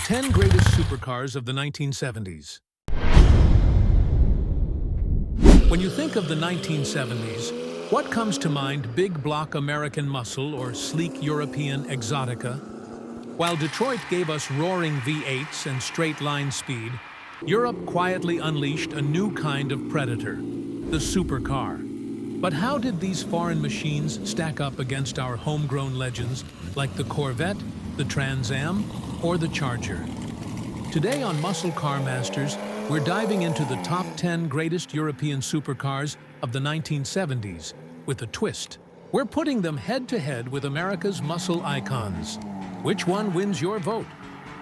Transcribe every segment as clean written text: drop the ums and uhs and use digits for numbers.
10 Greatest Supercars of the 1970s. When you think of the 1970s, what comes to mind? Big block American muscle or sleek European exotica? While Detroit gave us roaring V8s and straight-line speed, Europe quietly unleashed a new kind of predator, the supercar. But how did these foreign machines stack up against our homegrown legends like the Corvette, the Trans Am, or the Charger? Today on Muscle Car Masters, we're diving into the top 10 greatest European supercars of the 1970s with a twist. We're putting them head-to-head with America's muscle icons. Which one wins your vote?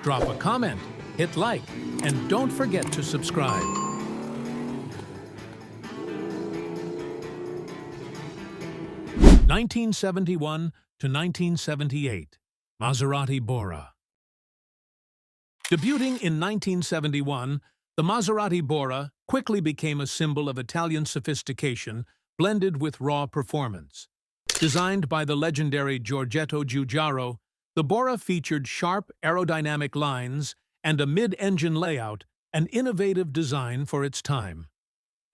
Drop a comment, hit like, and don't forget to subscribe. 1971 to 1978, Maserati Bora. Debuting in 1971, the Maserati Bora quickly became a symbol of Italian sophistication blended with raw performance. Designed by the legendary Giorgetto Giugiaro, the Bora featured sharp aerodynamic lines and a mid-engine layout, an innovative design for its time.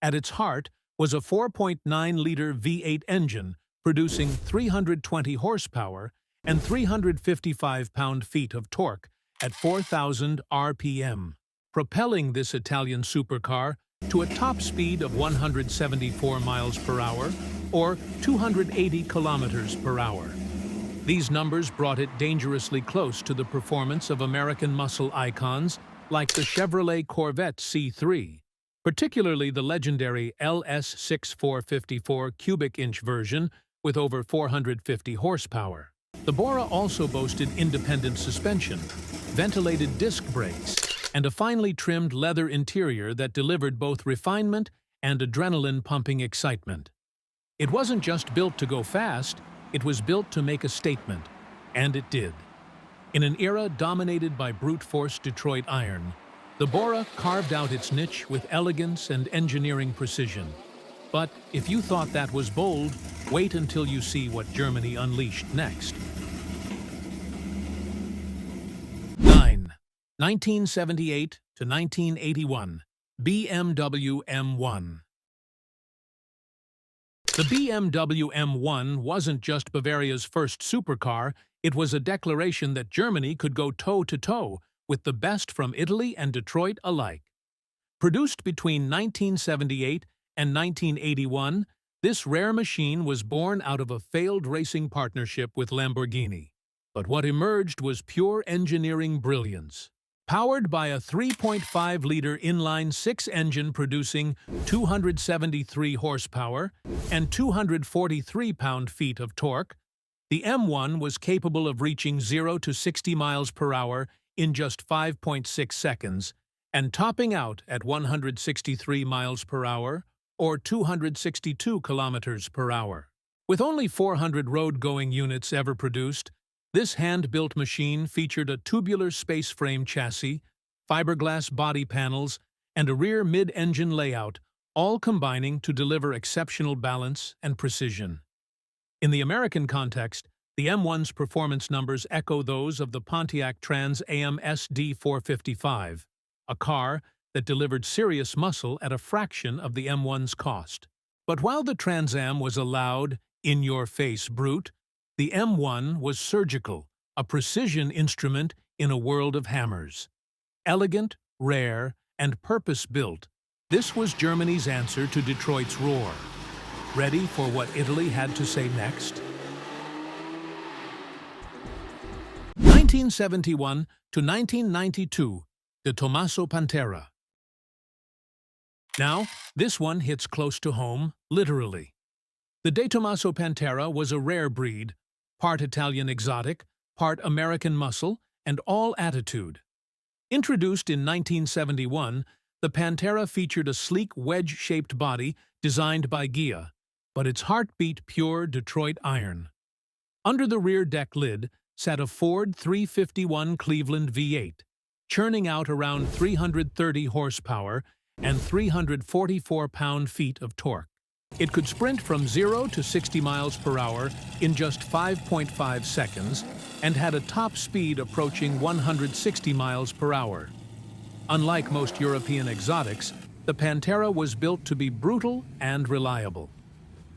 At its heart was a 4.9-liter V8 engine producing 320 horsepower and 355 pound-feet of torque at 4,000 RPM, propelling this Italian supercar to a top speed of 174 miles per hour or 280 kilometers per hour. These numbers brought it dangerously close to the performance of American muscle icons like the Chevrolet Corvette C3, particularly the legendary LS6454 cubic-inch version with over 450 horsepower. The Bora also boasted independent suspension, ventilated disc brakes, and a finely trimmed leather interior that delivered both refinement and adrenaline-pumping excitement. It wasn't just built to go fast, it was built to make a statement, and it did. In an era dominated by brute-force Detroit iron, the Bora carved out its niche with elegance and engineering precision. But if you thought that was bold, wait until you see what Germany unleashed next. 9. 1978 to 1981, BMW M1. The BMW M1 wasn't just Bavaria's first supercar, it was a declaration that Germany could go toe-to-toe with the best from Italy and Detroit alike. Produced between 1978 and 1981, this rare machine was born out of a failed racing partnership with Lamborghini. But what emerged was pure engineering brilliance. Powered by a 3.5-liter inline-six engine producing 273 horsepower and 243 pound-feet of torque, the M1 was capable of reaching 0 to 60 miles per hour in just 5.6 seconds and topping out at 163 miles per hour or 262 kilometers per hour. With only 400 road-going units ever produced, this hand-built machine featured a tubular space frame chassis, fiberglass body panels, and a rear mid-engine layout, all combining to deliver exceptional balance and precision. In the American context, the M1's performance numbers echo those of the Pontiac Trans Am SD455, a car that delivered serious muscle at a fraction of the M1's cost. But while the Trans Am was a loud, in-your-face brute, the M1 was surgical, a precision instrument in a world of hammers. Elegant, rare, and purpose-built, this was Germany's answer to Detroit's roar. Ready for what Italy had to say next? 1971 to 1992, the Tomaso Pantera. Now, this one hits close to home, literally. The De Tomaso Pantera was a rare breed, part Italian exotic, part American muscle, and all attitude. Introduced in 1971, the Pantera featured a sleek wedge-shaped body designed by Ghia, but its heart beat pure Detroit iron. Under the rear deck lid sat a Ford 351 Cleveland V8, churning out around 330 horsepower and 344 pound-feet of torque. It could sprint from 0 to 60 miles per hour in just 5.5 seconds and had a top speed approaching 160 miles per hour. Unlike most European exotics, the Pantera was built to be brutal and reliable.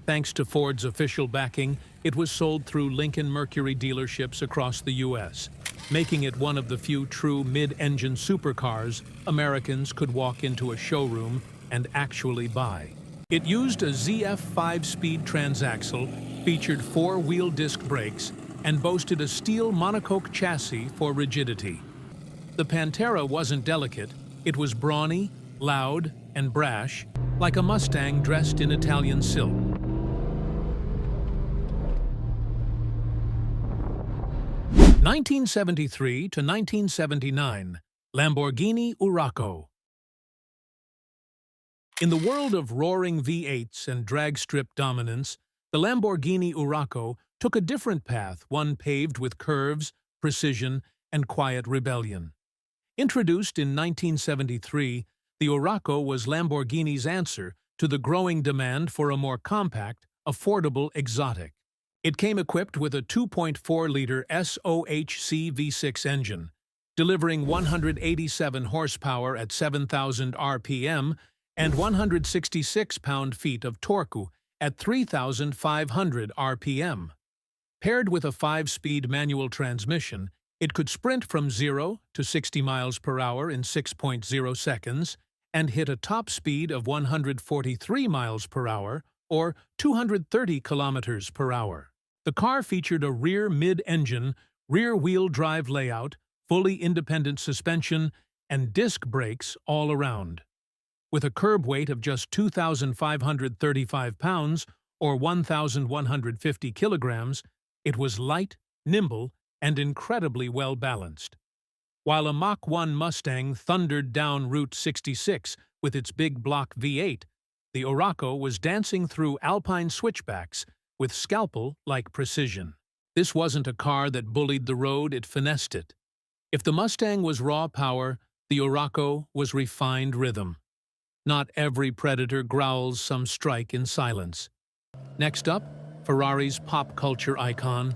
Thanks to Ford's official backing, it was sold through Lincoln Mercury dealerships across the U.S., making it one of the few true mid-engine supercars Americans could walk into a showroom and actually buy. It used a ZF 5-speed transaxle, featured 4-wheel disc brakes, and boasted a steel monocoque chassis for rigidity. The Pantera wasn't delicate, it was brawny, loud, and brash, like a Mustang dressed in Italian silk. 1973 to 1979, Lamborghini Urraco. In the world of roaring V8s and drag strip dominance, the Lamborghini Urraco took a different path, one paved with curves, precision, and quiet rebellion. Introduced in 1973, the Urraco was Lamborghini's answer to the growing demand for a more compact, affordable exotic. It came equipped with a 2.4-liter SOHC V6 engine, delivering 187 horsepower at 7,000 RPM and 166 pound-feet of torque at 3,500 RPM. Paired with a 5-speed manual transmission, it could sprint from 0 to 60 miles per hour in 6.0 seconds and hit a top speed of 143 miles per hour or 230 kilometers per hour. The car featured a rear mid-engine, rear-wheel drive layout, fully independent suspension, and disc brakes all around. With a curb weight of just 2,535 pounds or 1,150 kilograms, it was light, nimble, and incredibly well-balanced. While a Mach 1 Mustang thundered down Route 66 with its big block V8, the Urraco was dancing through alpine switchbacks with scalpel-like precision. This wasn't a car that bullied the road, it finessed it. If the Mustang was raw power, the Urraco was refined rhythm. Not every predator growls some strike in silence. Next up, Ferrari's pop culture icon.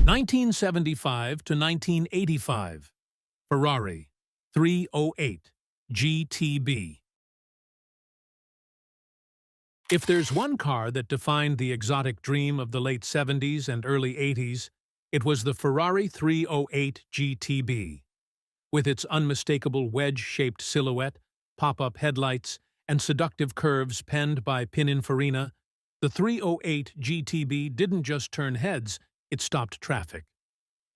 1975 to 1985, Ferrari 308 GTB. If there's one car that defined the exotic dream of the late 70s and early 80s, it was the Ferrari 308 GTB. With its unmistakable wedge-shaped silhouette, pop-up headlights, and seductive curves penned by Pininfarina, the 308 GTB didn't just turn heads, it stopped traffic.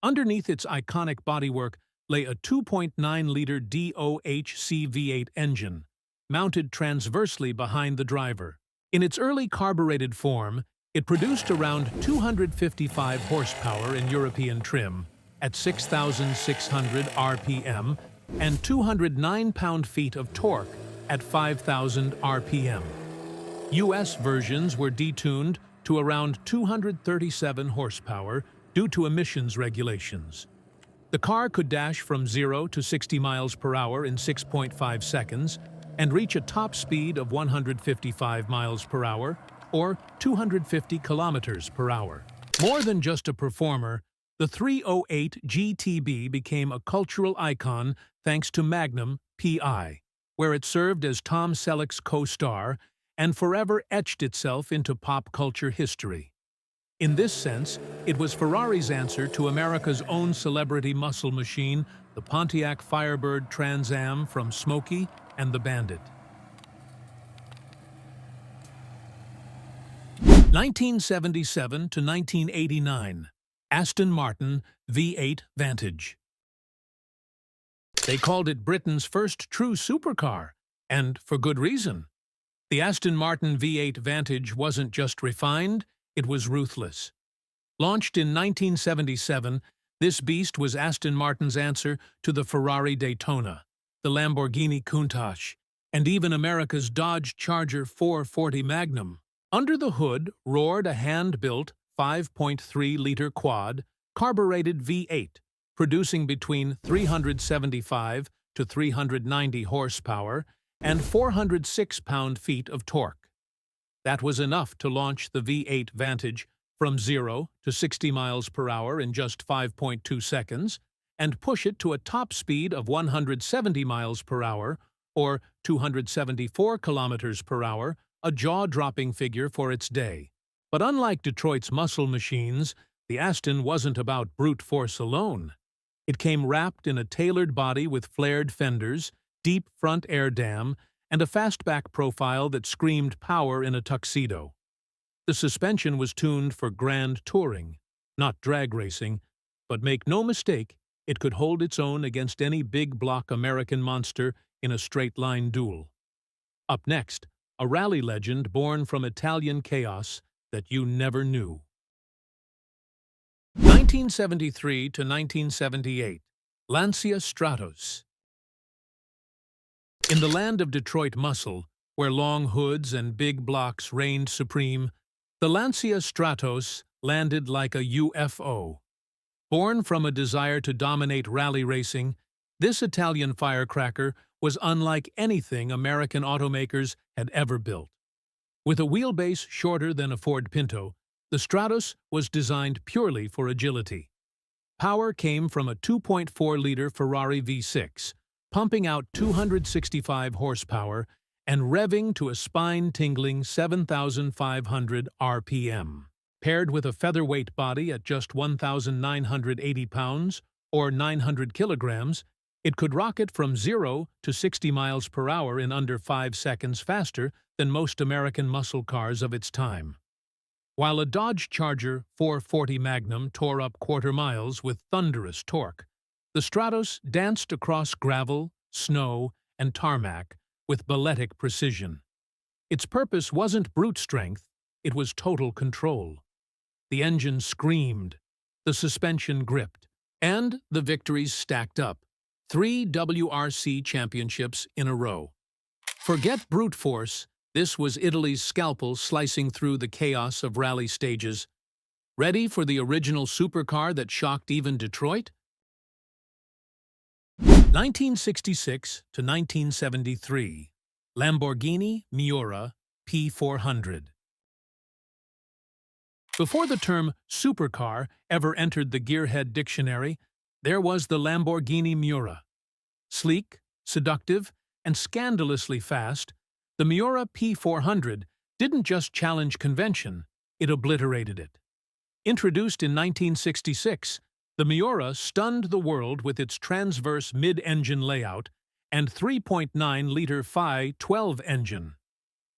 Underneath its iconic bodywork lay a 2.9-liter DOHC V8 engine, mounted transversely behind the driver. In its early carbureted form, it produced around 255 horsepower in European trim, at 6,600 RPM, and 209 pound-feet of torque at 5,000 RPM. US versions were detuned to around 237 horsepower due to emissions regulations. The car could dash from 0 to 60 miles per hour in 6.5 seconds and reach a top speed of 155 miles per hour or 250 kilometers per hour. More than just a performer, the 308 GTB became a cultural icon thanks to Magnum PI, where it served as Tom Selleck's co-star and forever etched itself into pop culture history. In this sense, it was Ferrari's answer to America's own celebrity muscle machine, the Pontiac Firebird Trans Am from Smokey and the Bandit. 1977 to 1989, Aston Martin V8 Vantage. They called it Britain's first true supercar, and for good reason. The Aston Martin V8 Vantage wasn't just refined, it was ruthless. Launched in 1977, this beast was Aston Martin's answer to the Ferrari Daytona, the Lamborghini Countach, and even America's Dodge Charger 440 Magnum. Under the hood roared a hand-built 5.3-liter quad, carbureted V8, producing between 375 to 390 horsepower and 406 pound-feet of torque. That was enough to launch the V8 Vantage from 0 to 60 miles per hour in just 5.2 seconds and push it to a top speed of 170 miles per hour, or 274 kilometers per hour, a jaw-dropping figure for its day. But unlike Detroit's muscle machines, the Aston wasn't about brute force alone. It came wrapped in a tailored body with flared fenders, deep front air dam, and a fastback profile that screamed power in a tuxedo. The suspension was tuned for grand touring, not drag racing, but make no mistake, it could hold its own against any big-block American monster in a straight-line duel. Up next, a rally legend born from Italian chaos that you never knew. 1973 to 1978, Lancia Stratos. In the land of Detroit muscle, where long hoods and big blocks reigned supreme, the Lancia Stratos landed like a UFO. Born from a desire to dominate rally racing, this Italian firecracker was unlike anything American automakers had ever built. With a wheelbase shorter than a Ford Pinto, the Stratos was designed purely for agility. Power came from a 2.4-liter Ferrari V6, pumping out 265 horsepower and revving to a spine-tingling 7,500 RPM. Paired with a featherweight body at just 1,980 pounds, or 900 kilograms, it could rocket from 0 to 60 miles per hour in under 5 seconds faster than most American muscle cars of its time. While a Dodge Charger 440 Magnum tore up quarter miles with thunderous torque, the Stratos danced across gravel, snow, and tarmac with balletic precision. Its purpose wasn't brute strength, it was total control. The engine screamed, the suspension gripped, and the victories stacked up. 3 WRC championships in a row. Forget brute force, this was Italy's scalpel slicing through the chaos of rally stages. Ready for the original supercar that shocked even Detroit? 1966 to 1973, Lamborghini Miura P400. Before the term supercar ever entered the gearhead dictionary, there was the Lamborghini Miura. Sleek, seductive, and scandalously fast, the Miura P400 didn't just challenge convention, it obliterated it. Introduced in 1966, the Miura stunned the world with its transverse mid-engine layout and 3.9-liter Phi 12 engine.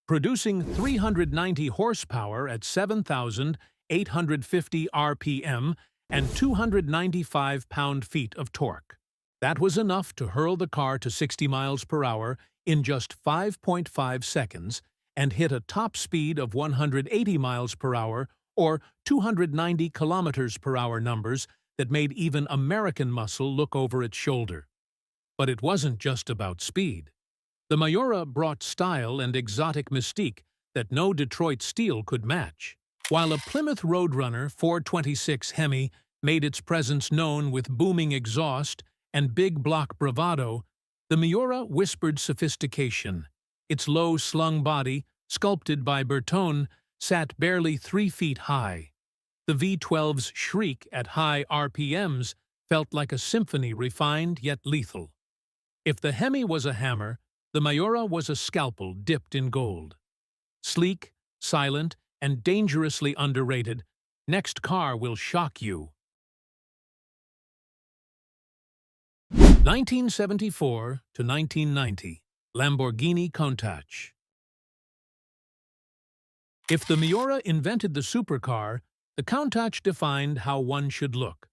Producing 390 horsepower at 7,850 RPM and 295 pound-feet of torque. That was enough to hurl the car to 60 miles per hour in just 5.5 seconds and hit a top speed of 180 miles per hour or 290 kilometers per hour numbers that made even American muscle look over its shoulder. But it wasn't just about speed. The Miura brought style and exotic mystique that no Detroit steel could match. While a Plymouth Roadrunner 426 HEMI made its presence known with booming exhaust and big block bravado, the Miura whispered sophistication. Its low-slung body, sculpted by Bertone, sat barely 3 feet high. The V12's shriek at high RPMs felt like a symphony refined yet lethal. If the HEMI was a hammer, the Miura was a scalpel dipped in gold. Sleek, silent, and dangerously underrated, next car will shock you. 1974 to 1990, Lamborghini Countach. If the Miura invented the supercar, the Countach defined how one should look.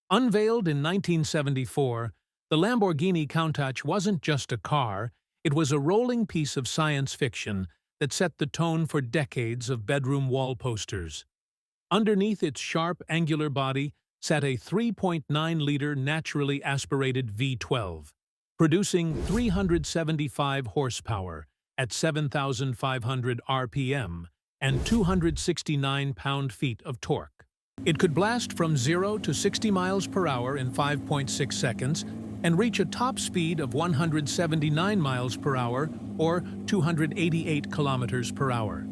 Unveiled in 1974, the Lamborghini Countach wasn't just a car, it was a rolling piece of science fiction that set the tone for decades of bedroom wall posters. Underneath its sharp, angular body sat a 3.9-liter naturally aspirated V12, producing 375 horsepower at 7,500 RPM and 269 pound-feet of torque. It could blast from 0 to 60 miles per hour in 5.6 seconds and reach a top speed of 179 miles per hour or 288 kilometers per hour.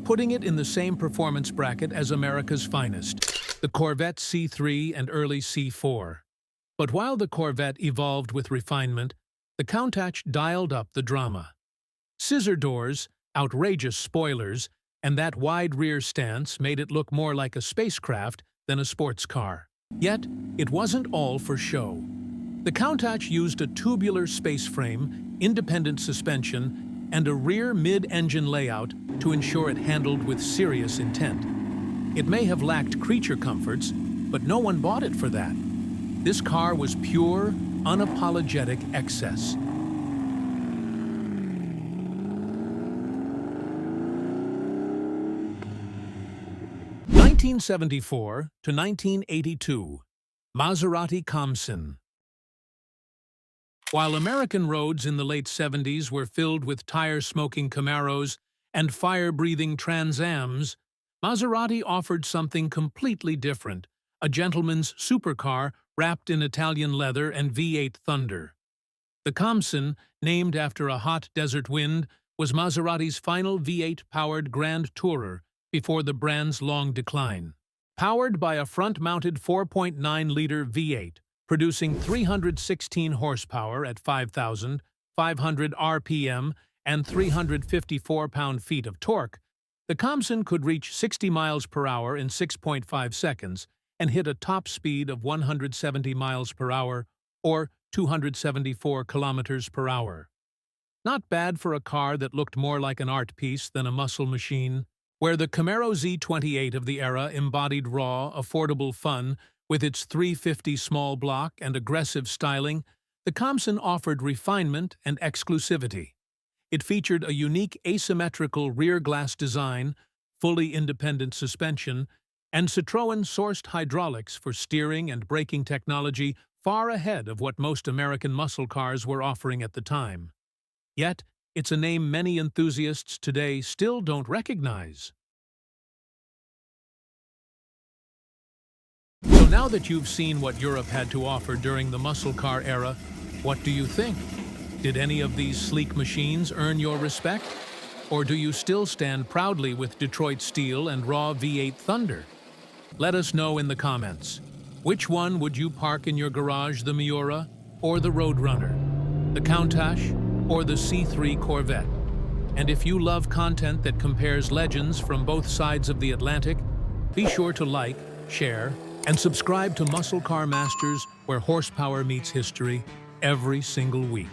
putting it in the same performance bracket as America's finest, the Corvette C3 and early C4. But while the Corvette evolved with refinement, the Countach dialed up the drama. Scissor doors, outrageous spoilers, and that wide rear stance made it look more like a spacecraft than a sports car. Yet, it wasn't all for show. The Countach used a tubular space frame, independent suspension, and a rear mid-engine layout to ensure it handled with serious intent. It may have lacked creature comforts, but no one bought it for that. This car was pure, unapologetic excess. (1974 to 1982) Maserati Khamsin. While American roads in the late 70s were filled with tire-smoking Camaros and fire-breathing Trans Ams, Maserati offered something completely different, a gentleman's supercar wrapped in Italian leather and V8 thunder. The Khamsin, named after a hot desert wind, was Maserati's final V8-powered Grand Tourer before the brand's long decline. Powered by a front-mounted 4.9-liter V8, producing 316 horsepower at 5,500 RPM and 354 pound-feet of torque, the Khamsin could reach 60 miles per hour in 6.5 seconds and hit a top speed of 170 miles per hour or 274 kilometers per hour. Not bad for a car that looked more like an art piece than a muscle machine. Where the Camaro Z28 of the era embodied raw, affordable fun with its 350 small block and aggressive styling, the Khamsin offered refinement and exclusivity. It featured a unique asymmetrical rear glass design, fully independent suspension, and Citroën-sourced hydraulics for steering and braking technology far ahead of what most American muscle cars were offering at the time. Yet, it's a name many enthusiasts today still don't recognize. So now that you've seen what Europe had to offer during the muscle car era, what do you think? Did any of these sleek machines earn your respect? Or do you still stand proudly with Detroit steel and raw V8 thunder? Let us know in the comments. Which one would you park in your garage, the Miura or the Roadrunner, the Countach or the C3 Corvette? And if you love content that compares legends from both sides of the Atlantic, be sure to like, share, and subscribe to Muscle Car Masters, where horsepower meets history every single week.